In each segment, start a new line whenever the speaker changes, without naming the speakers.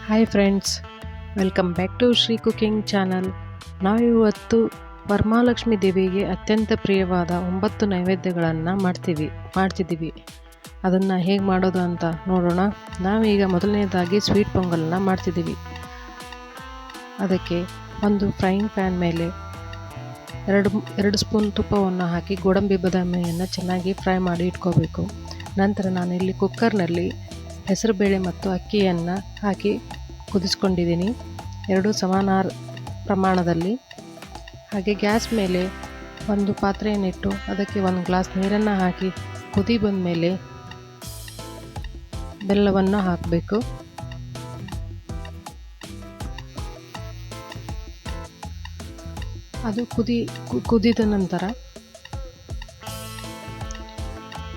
Hi friends, welcome back to Shri cooking channel. ನಾವಿವತ್ತು ವರಮಹಾಲಕ್ಷ್ಮಿ ದೇವಿಗೆ ಅತ್ಯಂತ ಪ್ರಿಯವಾದ 9 ನೈವೇದ್ಯಗಳನ್ನು ಮಾಡ್ತಿದ್ದೀವಿ. ಅದನ್ನು ಹೇಗೆ ಮಾಡೋದು ಅಂತ ನೋಡೋಣ. ನಾವೀಗ ಮೊದಲನೇದಾಗಿ ಸ್ವೀಟ್ ಪೊಂಗಲನ್ನು ಮಾಡ್ತಿದ್ದೀವಿ. ಅದಕ್ಕೆ ಒಂದು ಫ್ರೈಯಿಂಗ್ ಪ್ಯಾನ್ ಮೇಲೆ ಎರಡು ಸ್ಪೂನ್ ತುಪ್ಪವನ್ನು ಹಾಕಿ ಗೋಡಂಬಿ ಬಾದಾಮಿಯನ್ನು ಚೆನ್ನಾಗಿ ಫ್ರೈ ಮಾಡಿ ಇಟ್ಕೋಬೇಕು. ನಂತರ ನಾನಿಲ್ಲಿ ಕುಕ್ಕರ್ನಲ್ಲಿ ಹೆಸರುಬೇಳೆ ಮತ್ತು ಅಕ್ಕಿಯನ್ನು ಹಾಕಿ ಕುದಿಸ್ಕೊಂಡಿದ್ದೀನಿ, 2 ಸಮಾನ ಪ್ರಮಾಣದಲ್ಲಿ. ಹಾಗೆ ಗ್ಯಾಸ್ ಮೇಲೆ ಒಂದು ಪಾತ್ರೆಯನ್ನಿಟ್ಟು ಅದಕ್ಕೆ 1 ಗ್ಲಾಸ್ ನೀರನ್ನು ಹಾಕಿ ಕುದಿ ಬಂದ ಮೇಲೆ ಬೆಲ್ಲವನ್ನು ಹಾಕಬೇಕು. ಅದು ಕುದಿದ ನಂತರ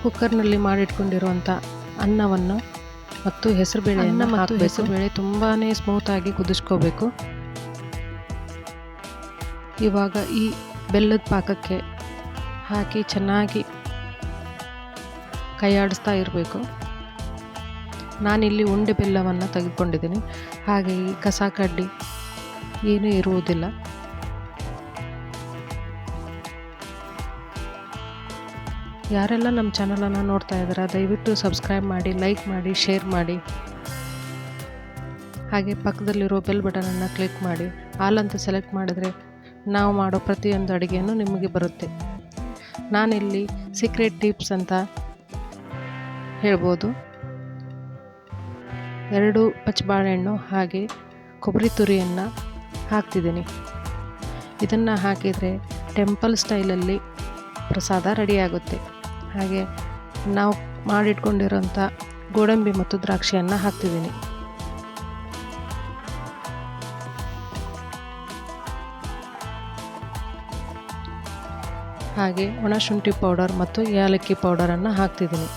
ಕುಕ್ಕರ್ನಲ್ಲಿ ಮಾಡಿಟ್ಕೊಂಡಿರುವಂಥ ಅನ್ನವನ್ನು ಮತ್ತು ಹೆಸರುಬೇಳೆಯನ್ನು ಮತ್ತು ಹೆಸರುಬೇಳೆ ತುಂಬಾ ಸ್ಮೂತಾಗಿ ಕುದಿಸ್ಕೋಬೇಕು. ಇವಾಗ ಈ ಬೆಲ್ಲದ ಪಾಕಕ್ಕೆ ಹಾಕಿ ಚೆನ್ನಾಗಿ ಕೈಯಾಡಿಸ್ತಾ ಇರಬೇಕು. ನಾನಿಲ್ಲಿ ಉಂಡೆ ಬೆಲ್ಲವನ್ನು ತೆಗೆದುಕೊಂಡಿದ್ದೀನಿ, ಹಾಗೆ ಈ ಕಸ ಕಡ್ಡಿ ಏನೂ ಇರುವುದಿಲ್ಲ. ಯಾರೆಲ್ಲ ನಮ್ಮ ಚಾನಲನ್ನು ನೋಡ್ತಾ ಇದ್ದಾರೆ ದಯವಿಟ್ಟು ಸಬ್ಸ್ಕ್ರೈಬ್ ಮಾಡಿ, ಲೈಕ್ ಮಾಡಿ, ಶೇರ್ ಮಾಡಿ. ಹಾಗೆ ಪಕ್ಕದಲ್ಲಿರೋ ಬೆಲ್ ಬಟನನ್ನು ಕ್ಲಿಕ್ ಮಾಡಿ. ಆಲ್ ಅಂತ ಸೆಲೆಕ್ಟ್ ಮಾಡಿದರೆ ನಾವು ಮಾಡೋ ಪ್ರತಿಯೊಂದು ಅಡುಗೆಯನ್ನು ನಿಮಗೆ ಬರುತ್ತೆ. ನಾನಿಲ್ಲಿ ಸೀಕ್ರೆಟ್ ಟಿಪ್ಸ್ ಅಂತ ಹೇಳ್ಬೋದು. 2 ಪಚ್ಚಬಾಳೆಹಣ್ಣು ಹಾಗೆ ಕೊಬ್ಬರಿ ತುರಿಯನ್ನು ಹಾಕ್ತಿದ್ದೀನಿ. ಇದನ್ನು ಹಾಕಿದರೆ ಟೆಂಪಲ್ ಸ್ಟೈಲಲ್ಲಿ ಪ್ರಸಾದ ರೆಡಿಯಾಗುತ್ತೆ. ಹಾಗೆ ನಾವು ಮಾಡಿಟ್ಕೊಂಡಿರೋಂಥ ಗೋಡಂಬಿ ಮತ್ತು ದ್ರಾಕ್ಷಿಯನ್ನು ಹಾಕ್ತಿದ್ದೀನಿ. ಹಾಗೆ ಒಣಶುಂಠಿ ಪೌಡರ್ ಮತ್ತು ಏಲಕ್ಕಿ ಪೌಡರನ್ನು ಹಾಕ್ತಿದ್ದೀನಿ.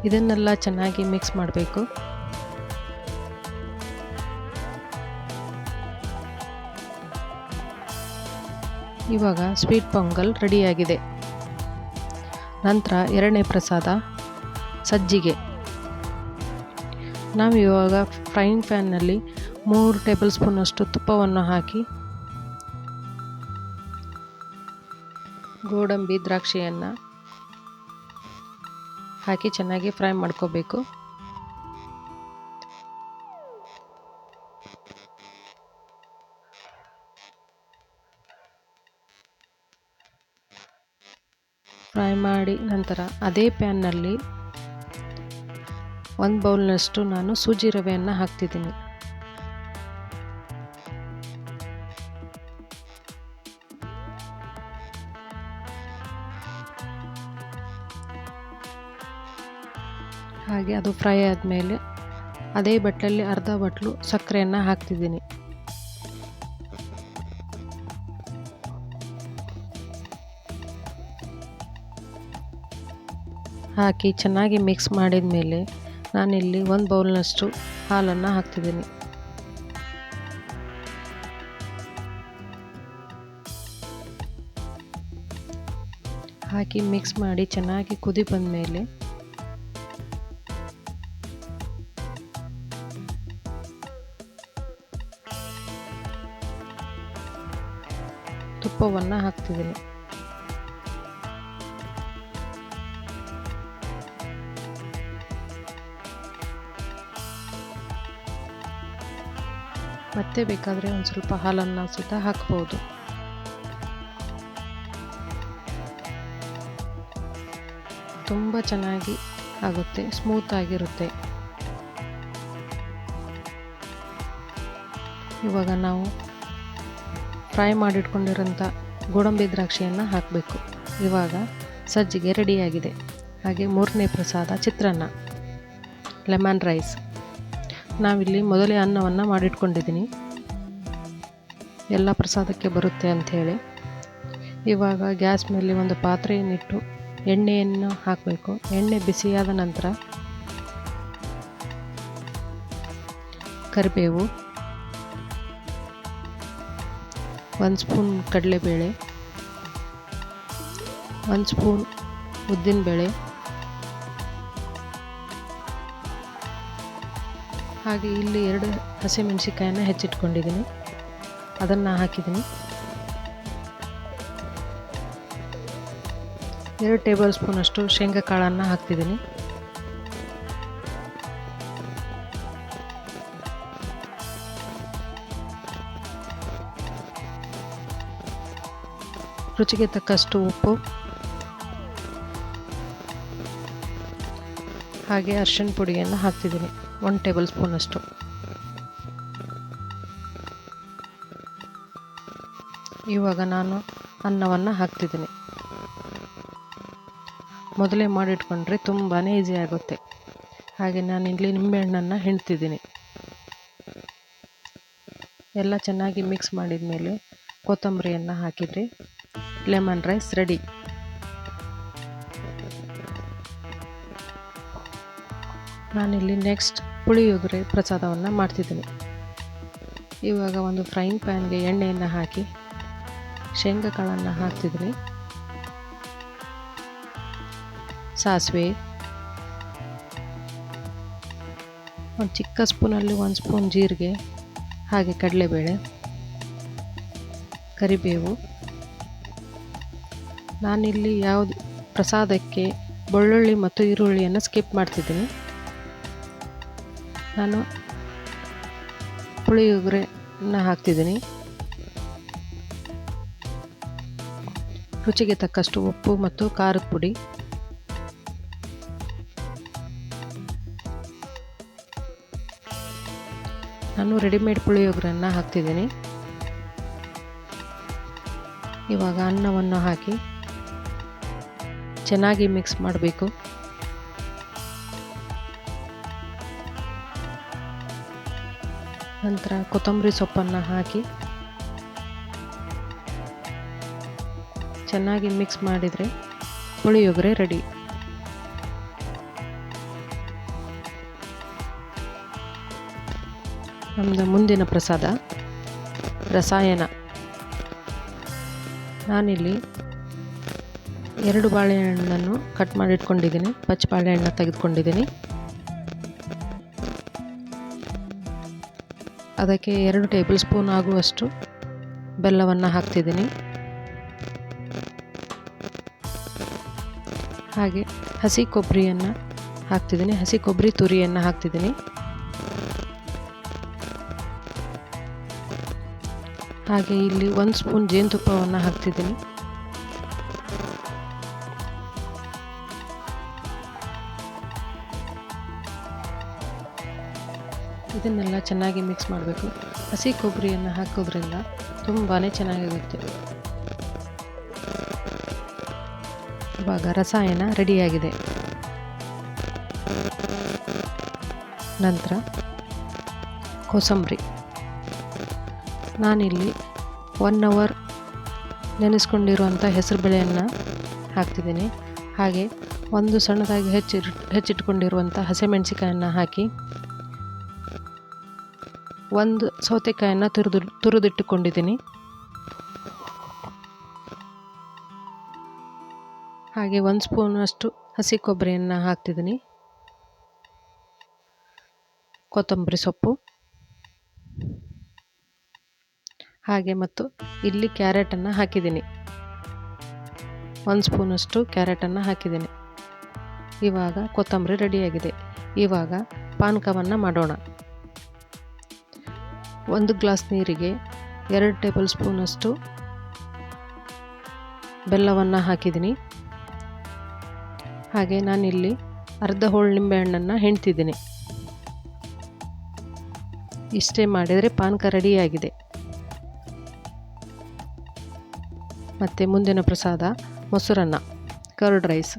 ಇದನ್ನೆಲ್ಲ ಚೆನ್ನಾಗಿ ಮಿಕ್ಸ್ ಮಾಡಬೇಕು. ಇವಾಗ ಸ್ವೀಟ್ ಪೊಂಗಲ್ ರೆಡಿಯಾಗಿದೆ. ನಂತರ 2ನೇ ಪ್ರಸಾದ ಸಜ್ಜಿಗೆ. ನಾವು ಇವಾಗ ಫ್ರೈಯಿಂಗ್ ಪ್ಯಾನ್ನಲ್ಲಿ 3 ಟೇಬಲ್ ಸ್ಪೂನಷ್ಟು ತುಪ್ಪವನ್ನು ಹಾಕಿ ಗೋಡಂಬಿ ದ್ರಾಕ್ಷಿಯನ್ನು ಹಾಕಿ ಚೆನ್ನಾಗಿ ಫ್ರೈ ಮಾಡ್ಕೋಬೇಕು. ಫ್ರೈ ಮಾಡಿ ನಂತರ ಅದೇ ಪ್ಯಾನ್ನಲ್ಲಿ 1 ಬೌಲ್ನಷ್ಟು ನಾನು ಸೂಜಿ ರವೆಯನ್ನು ಹಾಕ್ತಿದ್ದೀನಿ. ಹಾಗೆ ಅದು ಫ್ರೈ ಆದಮೇಲೆ ಅದೇ ಬಟ್ಲಲ್ಲಿ ಅರ್ಧ ಬಟ್ಲು ಸಕ್ಕರೆಯನ್ನು ಹಾಕ್ತಿದ್ದೀನಿ. ಹಾಕಿ ಚೆನ್ನಾಗಿ ಮಿಕ್ಸ್ ಮಾಡಿದ ಮೇಲೆ ನಾನಿಲ್ಲಿ 1 ಬೌಲ್ನಷ್ಟು ಹಾಲನ್ನು ಹಾಕ್ತಿದ್ದೀನಿ. ಹಾಕಿ ಮಿಕ್ಸ್ ಮಾಡಿ ಚೆನ್ನಾಗಿ ಕುದಿ ಬಂದ ಮೇಲೆ ತುಪ್ಪವನ್ನು ಹಾಕ್ತಿದ್ದೀನಿ. ಮತ್ತೆ ಬೇಕಾದರೆ ಒಂದು ಸ್ವಲ್ಪ ಹಾಲನ್ನು ಸಹಿತ ಹಾಕ್ಬೋದು. ತುಂಬ ಚೆನ್ನಾಗಿ ಆಗುತ್ತೆ, ಸ್ಮೂತ್ ಆಗಿರುತ್ತೆ. ಇವಾಗ ನಾವು ಫ್ರೈ ಮಾಡಿಟ್ಕೊಂಡಿರೋಂಥ ಗೋಡಂಬಿ ದ್ರಾಕ್ಷಿಯನ್ನು ಹಾಕಬೇಕು. ಇವಾಗ ಸಜ್ಜಿಗೆ ರೆಡಿಯಾಗಿದೆ. ಹಾಗೆ 3ನೇ ಪ್ರಸಾದ ಚಿತ್ರಾನ್ನ, ಲೆಮನ್ ರೈಸ್. ನಾವಿಲ್ಲಿ ಮೊದಲೇ ಅನ್ನವನ್ನು ಮಾಡಿಟ್ಕೊಂಡಿದ್ದೀನಿ, ಎಲ್ಲ ಪ್ರಸಾದಕ್ಕೆ ಬರುತ್ತೆ ಅಂಥೇಳಿ. ಇವಾಗ ಗ್ಯಾಸ್ ಮೇಲೆ ಒಂದು ಪಾತ್ರೆಯನ್ನಿಟ್ಟು ಎಣ್ಣೆಯನ್ನು ಹಾಕಬೇಕು. ಎಣ್ಣೆ ಬಿಸಿಯಾದ ನಂತರ ಕರಿಬೇವು, 1 ಸ್ಪೂನ್ ಕಡಲೆಬೇಳೆ, 1 ಸ್ಪೂನ್ ಉದ್ದಿನಬೇಳೆ, ಹಾಗೆ ಇಲ್ಲಿ 2 ಹಸಿಮೆಣಸಿಕಾಯನ್ನು ಹೆಚ್ಚಿಟ್ಕೊಂಡಿದ್ದೀನಿ, ಅದನ್ನು ಹಾಕಿದ್ದೀನಿ. 2 ಟೇಬಲ್ ಸ್ಪೂನಷ್ಟು ಶೇಂಗಾ ಕಾಳನ್ನು ಹಾಕ್ತಿದ್ದೀನಿ. ರುಚಿಗೆ ತಕ್ಕಷ್ಟು ಉಪ್ಪು, ಹಾಗೆ ಅರಿಶಿಣ ಪುಡಿಯನ್ನು ಹಾಕ್ತಿದ್ದೀನಿ 1 ಟೇಬಲ್ ಸ್ಪೂನಷ್ಟು. ಇವಾಗ ನಾನು ಅನ್ನವನ್ನು ಹಾಕ್ತಿದ್ದೀನಿ. ಮೊದಲೇ ಮಾಡಿಟ್ಕೊಂಡ್ರೆ ತುಂಬಾ ಈಸಿ ಆಗುತ್ತೆ. ಹಾಗೆ ನಾನು ಇಲ್ಲಿ ನಿಂಬೆಹಣ್ಣನ್ನು ಹಿಂಡ್ತಿದ್ದೀನಿ. ಎಲ್ಲ ಚೆನ್ನಾಗಿ ಮಿಕ್ಸ್ ಮಾಡಿದ ಮೇಲೆ ಕೊತ್ತಂಬರಿಯನ್ನು ಹಾಕಿದರೆ ಲೆಮನ್ ರೈಸ್ ರೆಡಿ. ನಾನಿಲ್ಲಿ ನೆಕ್ಸ್ಟ್ ಪುಳಿಯೋಗರೆ ಪ್ರಸಾದವನ್ನು ಮಾಡ್ತಿದ್ದೀನಿ. ಇವಾಗ ಒಂದು ಫ್ರೈಯಿಂಗ್ ಪ್ಯಾನ್ಗೆ ಎಣ್ಣೆಯನ್ನು ಹಾಕಿ ಶೇಂಗಾ ಕಾಳನ್ನು ಹಾಕ್ತಿದ್ದೀನಿ, ಸಾಸಿವೆ, ಒಂದು ಚಿಕ್ಕ ಸ್ಪೂನಲ್ಲಿ 1 ಸ್ಪೂನ್ ಜೀರಿಗೆ, ಹಾಗೆ ಕಡಲೆಬೇಳೆ, ಕರಿಬೇವು. ನಾನಿಲ್ಲಿ ಯಾವುದು ಪ್ರಸಾದಕ್ಕೆ ಬೆಳ್ಳುಳ್ಳಿ ಮತ್ತು ಈರುಳ್ಳಿಯನ್ನು ಸ್ಕಿಪ್ ಮಾಡ್ತಿದ್ದೀನಿ. ನಾನು ಪುಳಿಯೋಗರೆಯನ್ನು ಹಾಕ್ತಿದ್ದೀನಿ. ರುಚಿಗೆ ತಕ್ಕಷ್ಟು ಉಪ್ಪು ಮತ್ತು ಖಾರದ ಪುಡಿ. ನಾನು ರೆಡಿಮೇಡ್ ಪುಳಿಯೋಗರೆಯನ್ನು ಹಾಕ್ತಿದ್ದೀನಿ. ಇವಾಗ ಅನ್ನವನ್ನು ಹಾಕಿ ಚೆನ್ನಾಗಿ ಮಿಕ್ಸ್ ಮಾಡಬೇಕು. ನಂತರ ಕೊತ್ತಂಬರಿ ಸೊಪ್ಪನ್ನು ಹಾಕಿ ಚೆನ್ನಾಗಿ ಮಿಕ್ಸ್ ಮಾಡಿದರೆ ಪುಳಿಯೋಗರೆ ರೆಡಿ. ನಮ್ಮದು ಮುಂದಿನ ಪ್ರಸಾದ ರಸಾಯನ. ನಾನಿಲ್ಲಿ 2 ಬಾಳೆಹಣ್ಣನ್ನು ಕಟ್ ಮಾಡಿ ಇಟ್ಕೊಂಡಿದ್ದೀನಿ, ಪಚ್ಚ ಬಾಳೆಹಣ್ಣು ತೆಗೆದುಕೊಂಡಿದ್ದೀನಿ. ಅದಕ್ಕೆ 2 ಟೇಬಲ್ ಸ್ಪೂನ್ ಆಗುವಷ್ಟು ಬೆಲ್ಲವನ್ನು ಹಾಕ್ತಿದ್ದೀನಿ. ಹಾಗೆ ಹಸಿ ಕೊಬ್ಬರಿಯನ್ನು ಹಾಕ್ತಿದ್ದೀನಿ, ಹಸಿ ಕೊಬ್ಬರಿ ತುರಿಯನ್ನು ಹಾಕ್ತಿದ್ದೀನಿ. ಹಾಗೆ ಇಲ್ಲಿ 1 ಸ್ಪೂನ್ ಜೇನುತುಪ್ಪವನ್ನು ಹಾಕ್ತಿದ್ದೀನಿ. ಇದನ್ನೆಲ್ಲ ಚೆನ್ನಾಗಿ ಮಿಕ್ಸ್ ಮಾಡಬೇಕು. ಹಸಿ ಕೊಬ್ಬರಿಯನ್ನು ಹಾಕೋದ್ರಿಂದ ತುಂಬಾ ಚೆನ್ನಾಗಿರುತ್ತೆ. ಇವಾಗ ರಸಾಯನ ರೆಡಿಯಾಗಿದೆ. ನಂತರ ಕೋಸಂಬರಿ. ನಾನಿಲ್ಲಿ 1 ಅವರ್ ನೆನೆಸ್ಕೊಂಡಿರುವಂಥ ಹೆಸರುಬೇಳೆಯನ್ನು ಹಾಕ್ತಿದ್ದೀನಿ. ಹಾಗೆ ಒಂದು ಸಣ್ಣದಾಗಿ ಹೆಚ್ಚಿಟ್ಕೊಂಡಿರುವಂಥ ಹಸಿಮೆಣಸಿಕಾಯನ್ನು ಹಾಕಿ, 1 ಸೌತೆಕಾಯನ್ನು ತುರಿದಿಟ್ಟುಕೊಂಡಿದ್ದೀನಿ. ಹಾಗೆ 1 ಸ್ಪೂನಷ್ಟು ಹಸಿ ಕೊಬ್ಬರಿಯನ್ನು ಹಾಕ್ತಿದ್ದೀನಿ, ಕೊತ್ತಂಬರಿ ಸೊಪ್ಪು, ಹಾಗೆ ಮತ್ತು ಇಲ್ಲಿ ಕ್ಯಾರೆಟನ್ನು ಹಾಕಿದ್ದೀನಿ, 1 ಸ್ಪೂನಷ್ಟು ಕ್ಯಾರೆಟನ್ನು ಹಾಕಿದ್ದೀನಿ. ಇವಾಗ ಕೊತ್ತಂಬರಿ ರೆಡಿಯಾಗಿದೆ. ಇವಾಗ ಪಾನಕವನ್ನು ಮಾಡೋಣ. 1 ಗ್ಲಾಸ್ ನೀರಿಗೆ 2 ಟೇಬಲ್ ಸ್ಪೂನಷ್ಟು ಬೆಲ್ಲವನ್ನು ಹಾಕಿದ್ದೀನಿ. ಹಾಗೆ ನಾನಿಲ್ಲಿ ಅರ್ಧ ಹೋಳು ನಿಂಬೆಹಣ್ಣನ್ನು ಹಿಂಡ್ತಿದ್ದೀನಿ. ಇಷ್ಟೇ ಮಾಡಿದರೆ ಪಾನಕ ರೆಡಿಯಾಗಿದೆ. ಮತ್ತು ಮುಂದಿನ ಪ್ರಸಾದ ಮೊಸರನ್ನ, ಕರ್ಡ್ ರೈಸ್.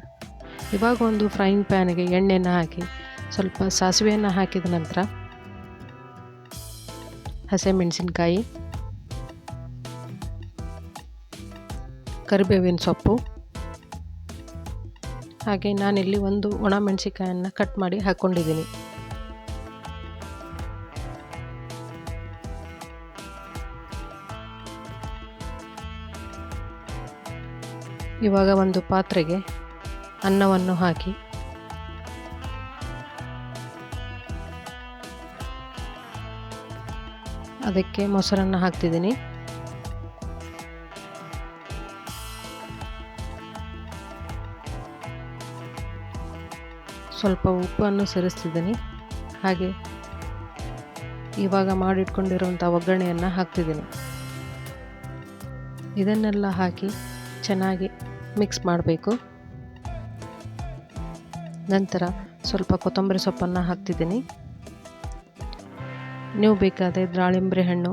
ಇವಾಗ ಒಂದು ಫ್ರೈಯಿಂಗ್ ಪ್ಯಾನ್ಗೆ ಎಣ್ಣೆಯನ್ನು ಹಾಕಿ ಸ್ವಲ್ಪ ಸಾಸಿವೆಯನ್ನು ಹಾಕಿದ ನಂತರ ಹಸಿಮೆಣಸಿನಕಾಯಿ, ಕರಿಬೇವಿನ ಸೊಪ್ಪು, ಹಾಗೆ ನಾನಿಲ್ಲಿ 1 ಒಣಮೆಣಸಿಕಾಯನ್ನು ಕಟ್ ಮಾಡಿ ಹಾಕ್ಕೊಂಡಿದ್ದೀನಿ. ಇವಾಗ ಒಂದು ಪಾತ್ರೆಗೆ ಅನ್ನವನ್ನು ಹಾಕಿ ಅದಕ್ಕೆ ಮೊಸರನ್ನು ಹಾಕ್ತಿದ್ದೀನಿ. ಸ್ವಲ್ಪ ಉಪ್ಪನ್ನು ಸೇರಿಸ್ತಿದ್ದೀನಿ. ಹಾಗೆ ಇವಾಗ ಮಾಡಿಟ್ಕೊಂಡಿರುವಂಥ ಒಗ್ಗರಣೆಯನ್ನು ಹಾಕ್ತಿದ್ದೀನಿ. ಇದನ್ನೆಲ್ಲ ಹಾಕಿ ಚೆನ್ನಾಗಿ ಮಿಕ್ಸ್ ಮಾಡಬೇಕು. ನಂತರ ಸ್ವಲ್ಪ ಕೊತ್ತಂಬರಿ ಸೊಪ್ಪನ್ನು ಹಾಕ್ತಿದ್ದೀನಿ. ನೀವು ಬೇಕಾದರೆ ದಾಳಿಂಬೆ ಹಣ್ಣು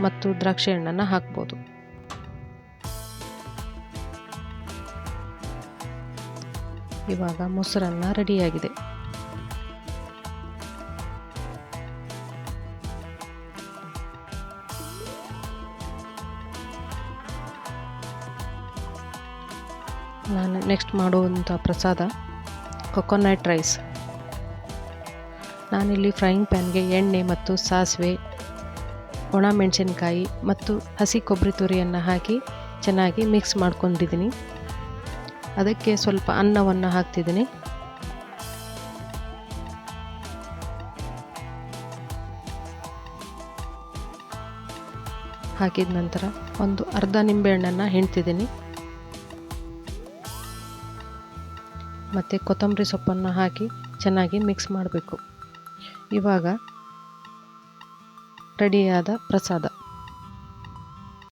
ಮತ್ತು ದ್ರಾಕ್ಷಿ ಹಣ್ಣನ್ನು ಹಾಕ್ಬೋದು. ಇವಾಗ ಮೊಸರನ್ನ ರೆಡಿಯಾಗಿದೆ. ನಾನು ನೆಕ್ಸ್ಟ್ ಮಾಡುವಂಥ ಪ್ರಸಾದ ಕೊಕೊನಟ್ ರೈಸ್. ನಾನಿಲ್ಲಿ ಫ್ರೈಯಿಂಗ್ ಪ್ಯಾನ್ಗೆ ಎಣ್ಣೆ ಮತ್ತು ಸಾಸಿವೆ, ಒಣಮೆಣಸಿನಕಾಯಿ ಮತ್ತು ಹಸಿ ಕೊಬ್ಬರಿ ತುರಿಯನ್ನು ಹಾಕಿ ಚೆನ್ನಾಗಿ ಮಿಕ್ಸ್ ಮಾಡ್ಕೊಂಡಿದ್ದೀನಿ. ಅದಕ್ಕೆ ಸ್ವಲ್ಪ ಅನ್ನವನ್ನು ಹಾಕ್ತಿದ್ದೀನಿ. ಹಾಕಿದ ನಂತರ ಒಂದು ಅರ್ಧ ನಿಂಬೆಹಣ್ಣನ್ನು ಹಿಂಡ್ತಿದ್ದೀನಿ. ಮತ್ತು ಕೊತ್ತಂಬರಿ ಸೊಪ್ಪನ್ನು ಹಾಕಿ ಚೆನ್ನಾಗಿ ಮಿಕ್ಸ್ ಮಾಡಬೇಕು. ಇವಾಗ ರೆಡಿಯಾದ ಪ್ರಸಾದ.